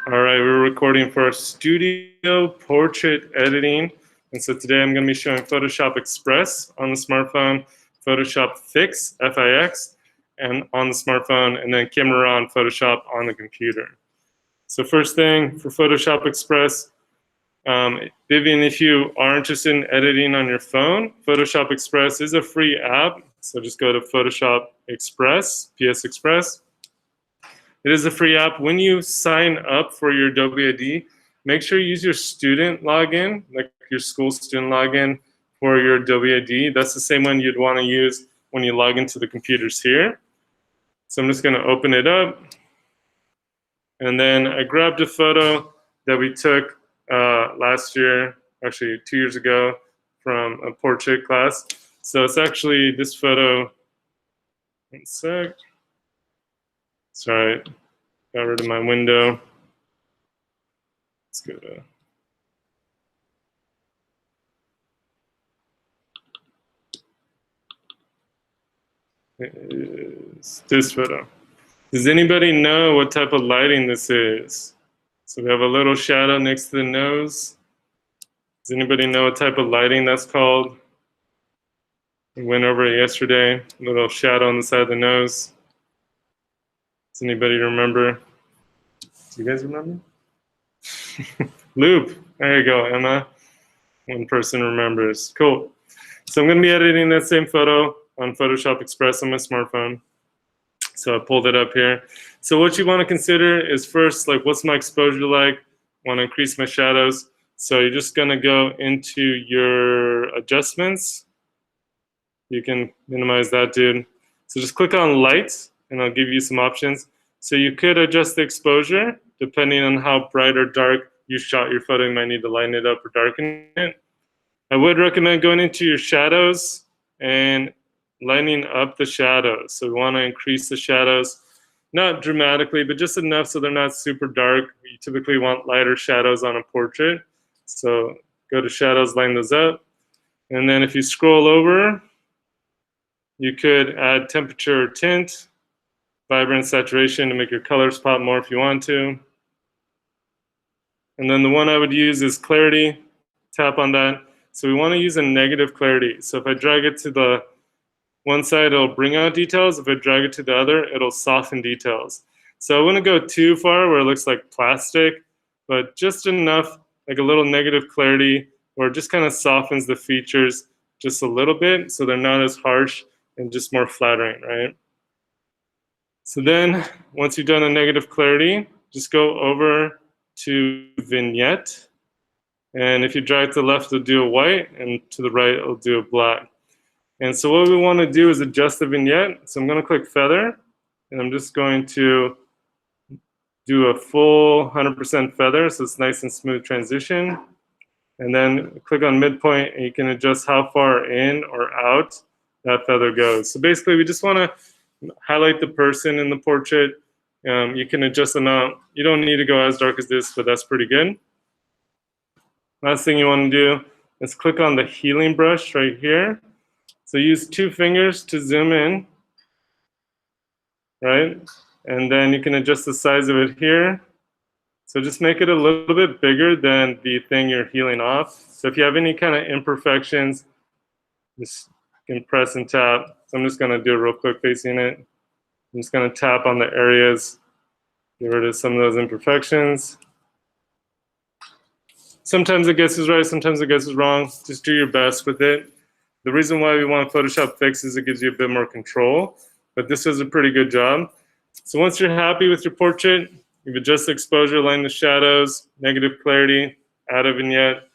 All right, we're recording for our studio portrait editing. And so today I'm going to be showing Photoshop Express on the smartphone, Photoshop Fix, F-I-X, and on the smartphone, and then Camera Raw and Photoshop on the computer. So first thing for Photoshop Express, Vivian, if you are interested in editing on your phone, Photoshop Express is a free app. So just go to Photoshop Express, PS Express. It is a free app. When you sign up for your Adobe ID, make sure you use your student login, like your school student login for your Adobe ID. That's the same one you'd want to use when you log into the computers here. So I'm just going to open it up. And then I grabbed a photo that we took last year, actually 2 years ago, from a portrait class. So it's actually this photo. One sec. Sorry, got rid of my window. Let's go to. It's this photo. Does anybody know what type of lighting this is? So we have a little shadow next to the nose. Does anybody know what type of lighting that's called? We went over it yesterday. A little shadow on the side of the nose. Does anybody remember? Do you guys remember? Loop. There you go, Emma. One person remembers. Cool. So I'm going to be editing that same photo on Photoshop Express on my smartphone. So I pulled it up here. So what you want to consider is first, like, what's my exposure like? I want to increase my shadows. So you're just going to go into your adjustments. You can minimize that, dude. So just click on light, and I'll give you some options. So you could adjust the exposure depending on how bright or dark you shot your photo. You might need to lighten it up or darken it. I would recommend going into your shadows and lightening up the shadows. So we want to increase the shadows, not dramatically, but just enough so they're not super dark. You typically want lighter shadows on a portrait. So go to shadows, line those up. And then if you scroll over, you could add temperature or tint, vibrance, saturation to make your colors pop more if you want to. And then the one I would use is clarity. Tap on that. So we want to use a negative clarity. So if I drag it to the one side, it'll bring out details. If I drag it to the other, it'll soften details. So I wouldn't go too far where it looks like plastic, but just enough, like a little negative clarity, where it just kind of softens the features just a little bit so they're not as harsh and just more flattering, right? So then once you've done a negative clarity, just go over to vignette. And if you drag to the left, it'll do a white, and to the right, it'll do a black. And so what we want to do is adjust the vignette. So I'm going to click feather, and I'm just going to do a full 100% feather, so it's nice and smooth transition. And then click on midpoint, and you can adjust how far in or out that feather goes. So basically, we just want to highlight the person in the portrait. You can adjust the amount. You don't need to go as dark as this, but that's pretty good. Last thing you want to do is click on the healing brush right here. So use 2 fingers to zoom in, right? And then you can adjust the size of it here. So just make it a little bit bigger than the thing you're healing off. So if you have any kind of imperfections, just you can press and tap. So I'm just going to do a real quick facing it. I'm just going to tap on the areas, get rid of some of those imperfections. Sometimes it guesses right, sometimes it guesses wrong. Just do your best with it. The reason why we want Photoshop Fix is it gives you a bit more control, but this does a pretty good job. So once you're happy with your portrait, you've adjusted the exposure, line the shadows, negative clarity, add a vignette.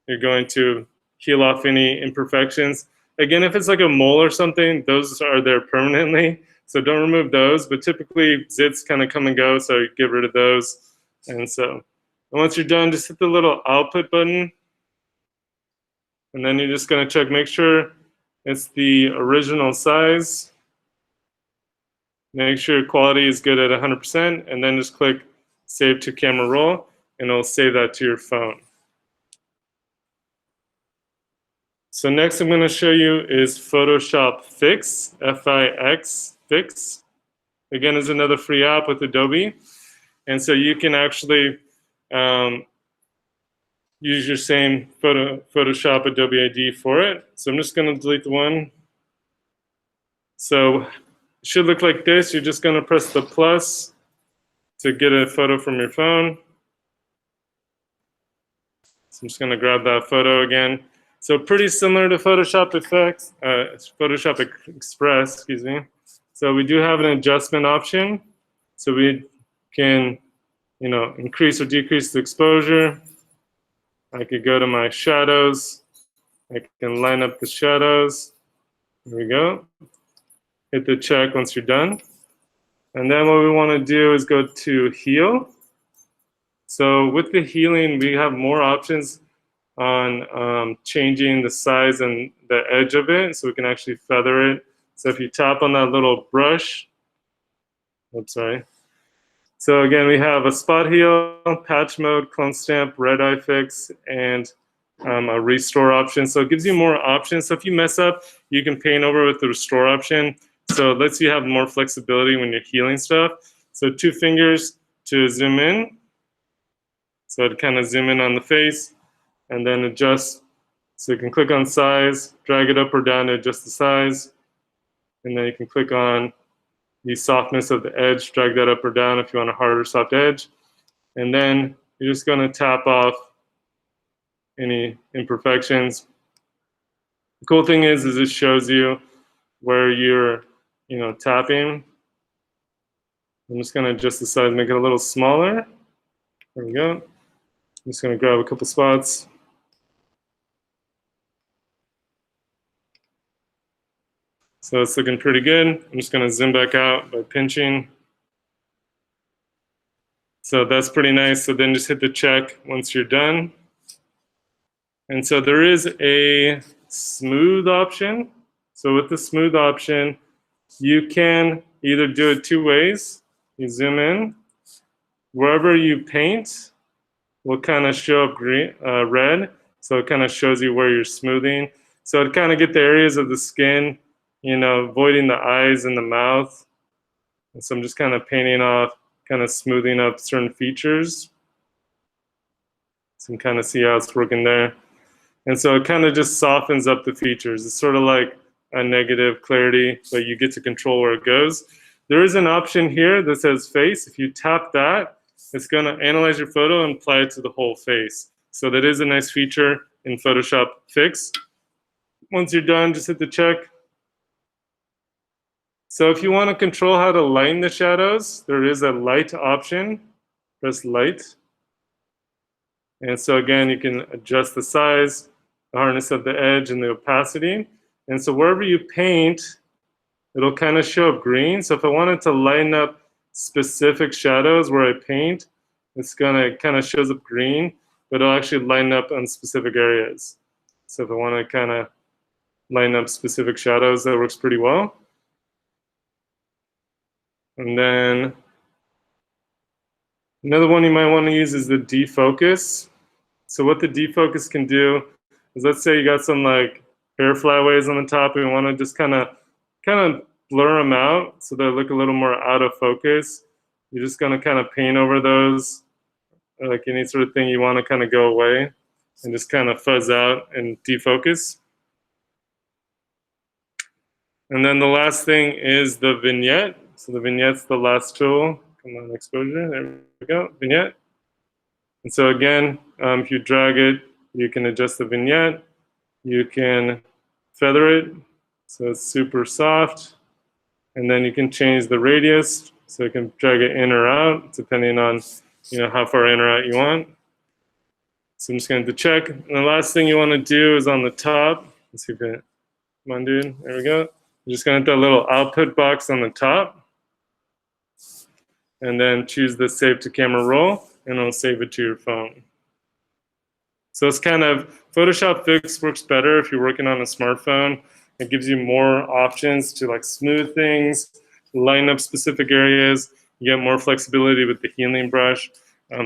You're going to heal off any imperfections. Again, if it's like a mole or something, those are there permanently, so don't remove those, but typically zits kind of come and go, so you get rid of those. And so once you're done, just hit the little output button. And then you're just going to check, make sure it's the original size. Make sure quality is good at 100%, and then just click Save to Camera Roll, and it'll save that to your phone. So next I'm going to show you is Photoshop Fix, F-I-X, Fix. Again, is another free app with Adobe. And so you can actually use your same Photoshop Adobe ID for it. So I'm just going to delete the one. So it should look like this. You're just going to press the plus to get a photo from your phone. So I'm just going to grab that photo again. So pretty similar to Photoshop Effects, Photoshop Express, excuse me. So we do have an adjustment option. So we can, increase or decrease the exposure. I could go to my shadows. I can line up the shadows. There we go. Hit the check once you're done. And then what we want to do is go to heal. So with the healing, we have more options on changing the size and the edge of it, so we can actually feather it. So if you tap on that little brush, oops, sorry. So again, we have a spot heal, patch mode, clone stamp, red eye fix, and a restore option. So it gives you more options. So if you mess up, you can paint over with the restore option. So it lets you have more flexibility when you're healing stuff. So 2 fingers to zoom in. So I'd kind of zoom in on the face and then adjust. So you can click on size, drag it up or down to adjust the size. And then you can click on the softness of the edge, drag that up or down if you want a harder, soft edge. And then you're just going to tap off any imperfections. The cool thing is it shows you where you're, tapping. I'm just going to adjust the size, make it a little smaller. There we go. I'm just going to grab a couple spots. So it's looking pretty good. I'm just going to zoom back out by pinching. So that's pretty nice. So then just hit the check once you're done. And so there is a smooth option. So with the smooth option, you can either do it 2 ways. You zoom in. Wherever you paint will kind of show up green, red. So it kind of shows you where you're smoothing. So to kind of get the areas of the skin, avoiding the eyes and the mouth. And so I'm just kind of painting off, kind of smoothing up certain features. So you can kind of see how it's working there. And so it kind of just softens up the features. It's sort of like a negative clarity, but you get to control where it goes. There is an option here that says face. If you tap that, it's going to analyze your photo and apply it to the whole face. So that is a nice feature in Photoshop Fix. Once you're done, just hit the check. So if you want to control how to lighten the shadows, there is a light option. Press light. And so again, you can adjust the size, the hardness of the edge, and the opacity. And so wherever you paint, it'll kind of show up green. So if I wanted to lighten up specific shadows where I paint, it's gonna kind of shows up green, but it'll actually lighten up on specific areas. So if I want to kind of lighten up specific shadows, that works pretty well. And then another one you might want to use is the defocus. So what the defocus can do is, let's say you got some like hair flyaways on the top and you want to just kind of blur them out so they look a little more out of focus. You're just going to kind of paint over those, like any sort of thing you want to kind of go away, and just kind of fuzz out and defocus. And then the last thing is the vignette. So the vignette's the last tool. Come on, exposure, there we go, vignette. And so again, if you drag it, you can adjust the vignette. You can feather it, so it's super soft. And then you can change the radius, so you can drag it in or out, depending on how far in or out you want. So I'm just going to check. And the last thing you want to do is on the top. Let's see if it, come on, dude, there we go. You're just going to hit that little output box on the top. And then choose the save to camera roll, and it'll save it to your phone. So it's kind of, Photoshop Fix works better if you're working on a smartphone. It gives you more options to like smooth things, line up specific areas. You get more flexibility with the healing brush.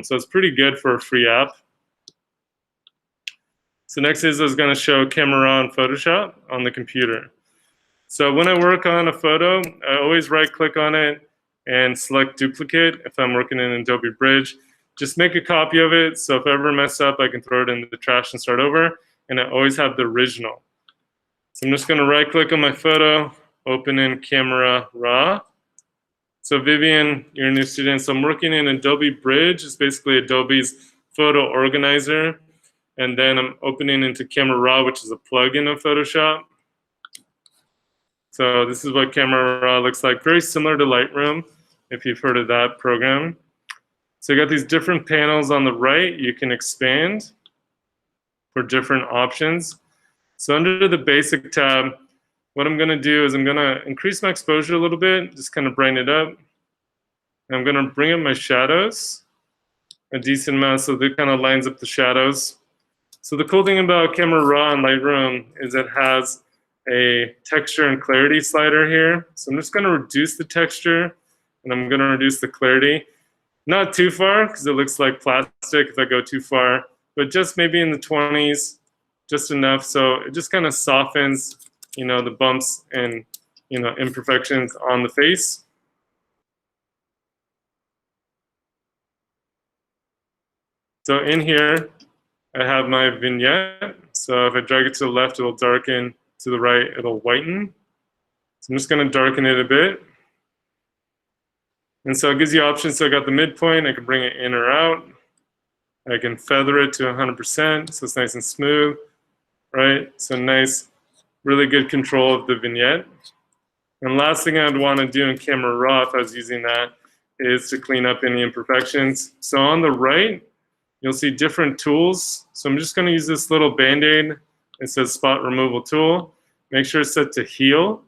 So it's pretty good for a free app. So next is I was going to show Camera Raw in Photoshop on the computer. So when I work on a photo, I always right click on it and select duplicate if I'm working in Adobe Bridge. Just make a copy of it, so if I ever mess up, I can throw it in the trash and start over, and I always have the original. So I'm just gonna right click on my photo, open in Camera Raw. So Vivian, you're a new student, so I'm working in Adobe Bridge. It's basically Adobe's photo organizer. And then I'm opening into Camera Raw, which is a plugin of Photoshop. So this is what Camera Raw looks like. Very similar to Lightroom, if you've heard of that program. So you got these different panels on the right. You can expand for different options. So under the Basic tab, what I'm gonna do is I'm gonna increase my exposure a little bit, just kind of brighten it up. And I'm gonna bring up my shadows a decent amount so that it kind of lines up the shadows. So the cool thing about Camera Raw and Lightroom is it has a texture and clarity slider here. So I'm just gonna reduce the texture and I'm gonna reduce the clarity. Not too far, because it looks like plastic if I go too far, but just maybe in the 20s, just enough so it just kind of softens, the bumps and, imperfections on the face. So in here, I have my vignette. So if I drag it to the left, it'll darken. To the right, it'll whiten. So I'm just going to darken it a bit. And so it gives you options. So I got the midpoint. I can bring it in or out. I can feather it to 100%, so it's nice and smooth, right? So nice, really good control of the vignette. And last thing I'd want to do in Camera Raw, if I was using that, is to clean up any imperfections. So on the right, you'll see different tools. So I'm just going to use this little Band-Aid. It says Spot Removal Tool. Make sure it's set to Heal.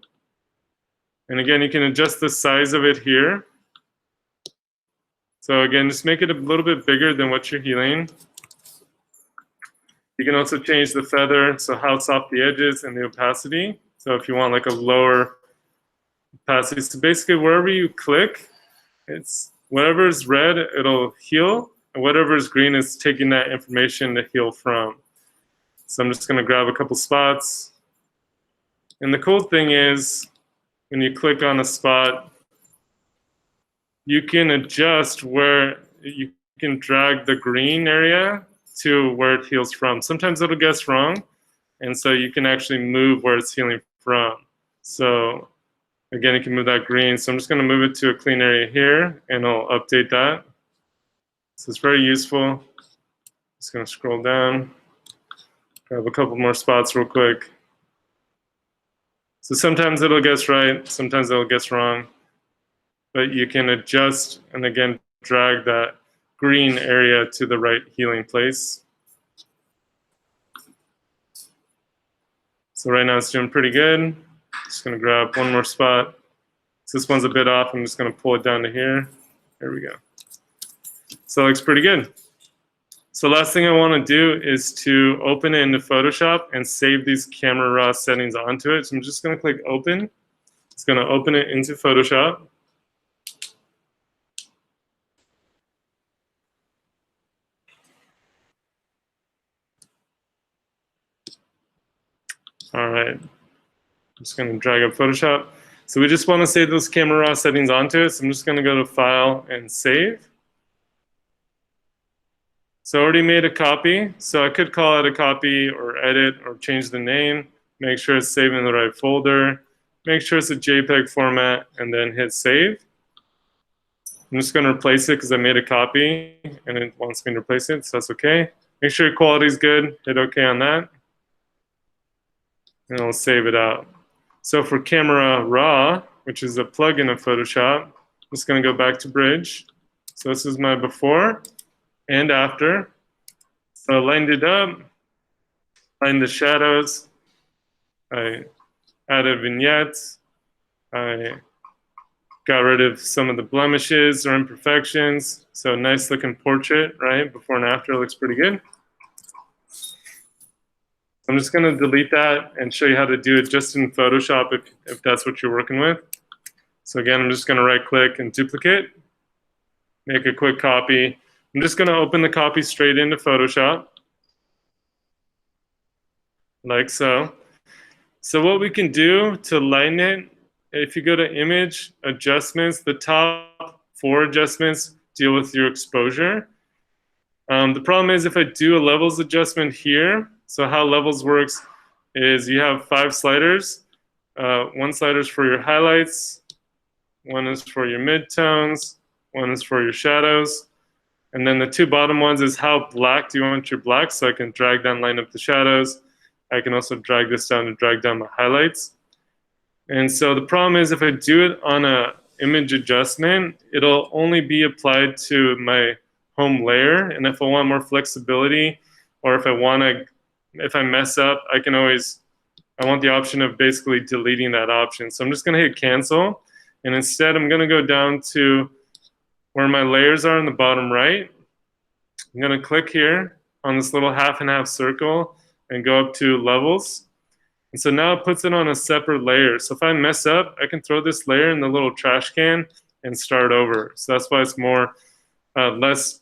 And again, you can adjust the size of it here. So again, just make it a little bit bigger than what you're healing. You can also change the feather, so how soft the edges and the opacity. So if you want like a lower opacity, so basically wherever you click, it's whatever is red, it'll heal. And whatever is green is taking that information to heal from. So I'm just gonna grab a couple spots. And the cool thing is, when you click on a spot, you can adjust where you can drag the green area to where it heals from. Sometimes it'll guess wrong, and so you can actually move where it's healing from. So again, you can move that green. So I'm just gonna move it to a clean area here, and I'll update that. So it's very useful. Just gonna scroll down, grab a couple more spots real quick. So sometimes it'll guess right, sometimes it'll guess wrong, but you can adjust and again, drag that green area to the right healing place. So right now it's doing pretty good. Just gonna grab one more spot. So this one's a bit off, I'm just gonna pull it down to here. There we go. So it looks pretty good. So last thing I want to do is to open it into Photoshop and save these Camera Raw settings onto it. So I'm just going to click Open. It's going to open it into Photoshop. All right. I'm just going to drag up Photoshop. So we just want to save those Camera Raw settings onto it. So I'm just going to go to File and Save. So I already made a copy, so I could call it a copy or edit or change the name, make sure it's saved in the right folder, make sure it's a JPEG format, and then hit save. I'm just gonna replace it because I made a copy and it wants me to replace it, so that's okay. Make sure your quality is good, hit okay on that, and I'll save it out. So for Camera Raw, which is a plugin of Photoshop, I'm just gonna go back to Bridge. So this is my before and after. So I lined it up, lined the shadows, I added vignettes, I got rid of some of the blemishes or imperfections. So nice looking portrait, right? Before and after looks pretty good. I'm just gonna delete that and show you how to do it just in Photoshop if that's what you're working with. So again, I'm just gonna right click and duplicate, make a quick copy. I'm just gonna open the copy straight into Photoshop, like so. So what we can do to lighten it if you go to image adjustments, the top 4 adjustments deal with your exposure. The problem is if I do a levels adjustment here, so how levels works is you have 5 sliders. One slider is for your highlights, one is for your midtones, one is for your shadows, and then the 2 bottom ones is how black do you want your black, so I can drag down, line up the shadows. I can also drag this down to drag down my highlights. And so the problem is if I do it on a image adjustment, it'll only be applied to my home layer. And if I want more flexibility, or if I mess up, I want the option of basically deleting that option. So I'm just gonna hit cancel. And instead I'm gonna go down to where my layers are in the bottom right. I'm gonna click here on this little half and half circle and go up to levels. And so now it puts it on a separate layer. So if I mess up, I can throw this layer in the little trash can and start over. So that's why it's more less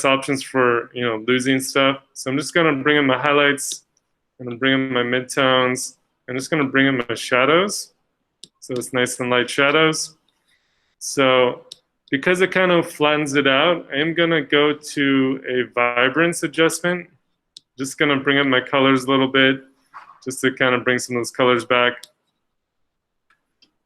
options for losing stuff. So I'm just gonna bring in my highlights, I'm gonna bring in my midtones, I'm just gonna bring in my shadows. So it's nice and light shadows. So because it kind of flattens it out, I am gonna go to a vibrance adjustment. Just gonna bring up my colors a little bit, just to kind of bring some of those colors back.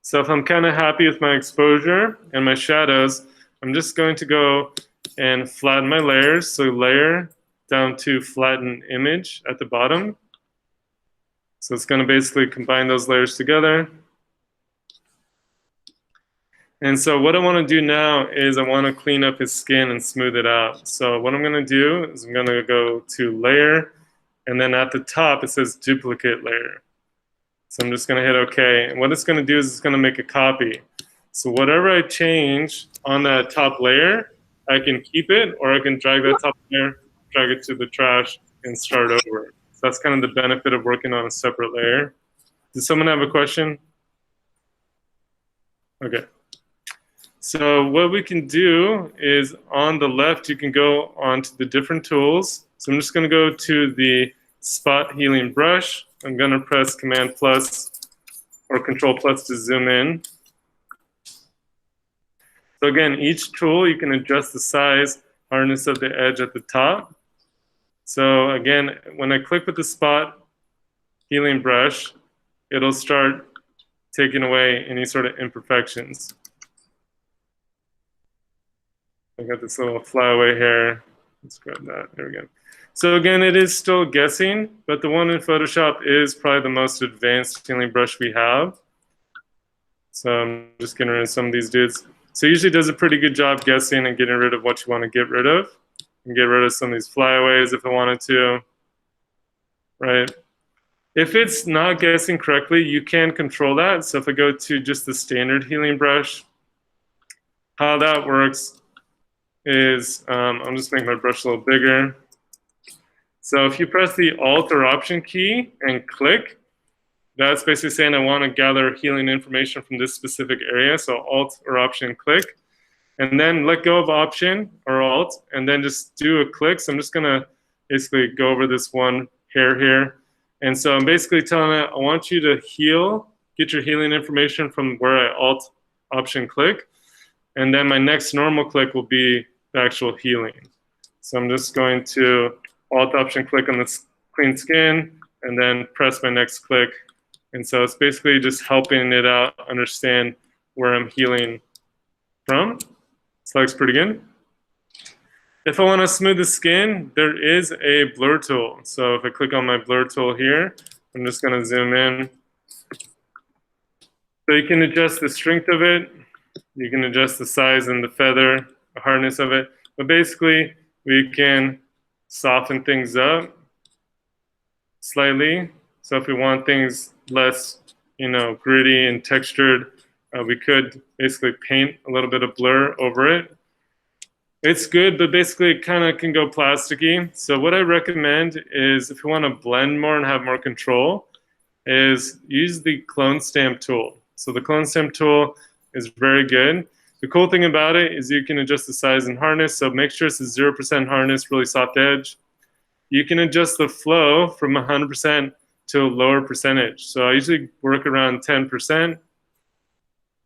So if I'm kind of happy with my exposure and my shadows, I'm just going to go and flatten my layers. So layer down to flatten image at the bottom. So it's going to basically combine those layers together. And so what I want to do now is I want to clean up his skin and smooth it out. So what I'm going to do is I'm going to go to layer, and then at the top it says duplicate layer. So I'm just going to hit OK. And what it's going to do is it's going to make a copy. So whatever I change on that top layer, I can keep it, or I can drag that top layer, drag it to the trash, and start over. So that's kind of the benefit of working on a separate layer. Does someone have a question? Okay. So what we can do is on the left, you can go onto the different tools. So I'm just going to go to the spot healing brush. I'm going to press Command plus or Control plus to zoom in. So again, each tool, you can adjust the size, hardness of the edge at the top. So again, when I click with the spot healing brush, it'll start taking away any sort of imperfections. I got this little flyaway hair. Let's grab that. There we go. So again, it is still guessing, but the one in Photoshop is probably the most advanced healing brush we have. So I'm just getting rid of some of these dudes. So it usually does a pretty good job guessing and getting rid of what you want to get rid of. You can get rid of some of these flyaways if I wanted to, right? If it's not guessing correctly, you can control that. So if I go to just the standard healing brush, how that works is, I'm just making my brush a little bigger. So if you press the Alt or Option key and click, that's basically saying I want to gather healing information from this specific area. So Alt or Option click, and then let go of Option or Alt, and then just do a click. So I'm just going to basically go over this one hair here. And so I'm basically telling it, I want you to heal, get your healing information from where I Alt Option click. And then my next normal click will be the actual healing. So I'm just going to Alt Option click on this clean skin, and then press my next click. And so it's basically just helping it out understand where I'm healing from. So that looks pretty good. If I want to smooth the skin, there is a blur tool. So if I click on my blur tool here, I'm just going to zoom in. So you can adjust the strength of it. You can adjust the size and the feather, the hardness of it. But basically, we can soften things up slightly. So if we want things less, gritty and textured, we could basically paint a little bit of blur over it. It's good, but basically it kind of can go plasticky. So what I recommend is if you want to blend more and have more control, is use the clone stamp tool. So the clone stamp tool is very good. The cool thing about it is you can adjust the size and hardness. So make sure it's a 0% hardness, really soft edge. You can adjust the flow from 100% to a lower percentage. So I usually work around 10%.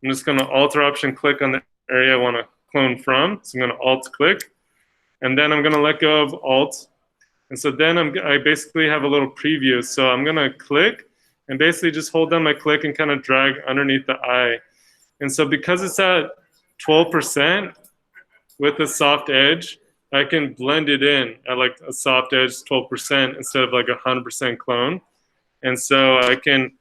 I'm just gonna Alt-Option click on the area I wanna clone from. So I'm gonna Alt click, and then I'm gonna let go of Alt. And so then I basically have a little preview. So I'm gonna click and basically just hold down my click and kind of drag underneath the eye. And so because it's at 12% with a soft edge, I can blend it in at like a soft edge 12% instead of like 100% clone. And so I can,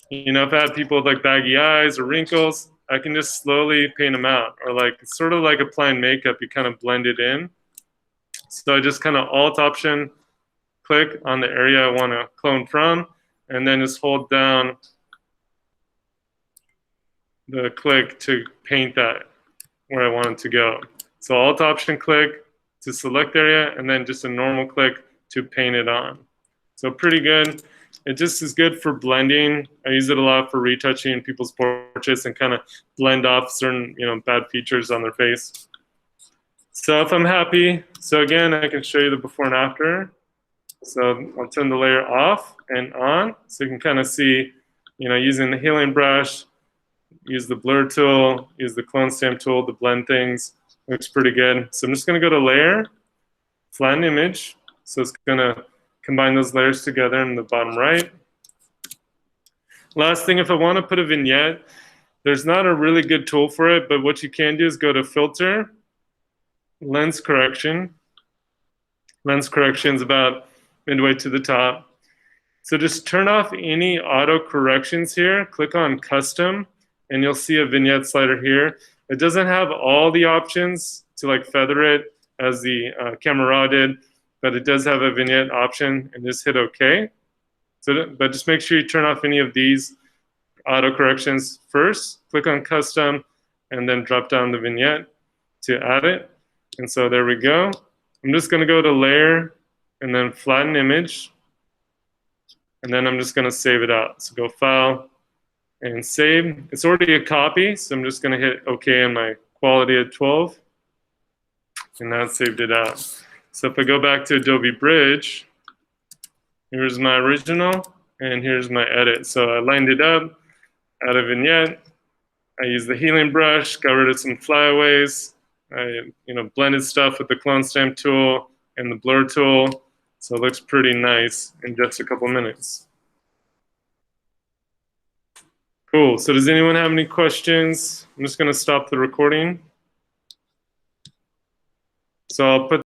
you know, if I have people with like baggy eyes or wrinkles, I can just slowly paint them out. Or like, it's sort of like applying makeup, you kind of blend it in. So I just kind of Alt-Option click on the area I want to clone from, and then just hold down the click to paint that where I want it to go. So Alt-Option click to select area, and then just a normal click to paint it on. So pretty good. It just is good for blending. I use it a lot for retouching people's portraits and kind of blend off certain, you know, bad features on their face. So if I'm happy, so again, I can show you the before and after. So I'll turn the layer off and on, so you can kind of see, you know, using the healing brush, use the blur tool, use the clone stamp tool to blend things. Looks pretty good. So I'm just going to go to layer, flatten image. So it's going to combine those layers together in the bottom right. Last thing, if I want to put a vignette, there's not a really good tool for it, but what you can do is go to filter, lens correction. Lens correction is about midway to the top. So just turn off any auto corrections here, click on custom, and you'll see a vignette slider here. It doesn't have all the options to like feather it as the Camera Raw did, but it does have a vignette option, and just hit OK. So, but just make sure you turn off any of these auto corrections first, click on custom, and then drop down the vignette to add it. And so there we go. I'm just going to go to layer and then flatten image. And then I'm just going to save it out. So go file and save. It's already a copy, so I'm just going to hit OK on my quality at 12. And that saved it out. So if I go back to Adobe Bridge, here's my original, and here's my edit. So I lined it up, add a vignette. I used the healing brush, got rid of some flyaways. I, you know, blended stuff with the clone stamp tool and the blur tool. So it looks pretty nice in just a couple minutes. Cool. So does anyone have any questions? I'm just going to stop the recording. So I'll put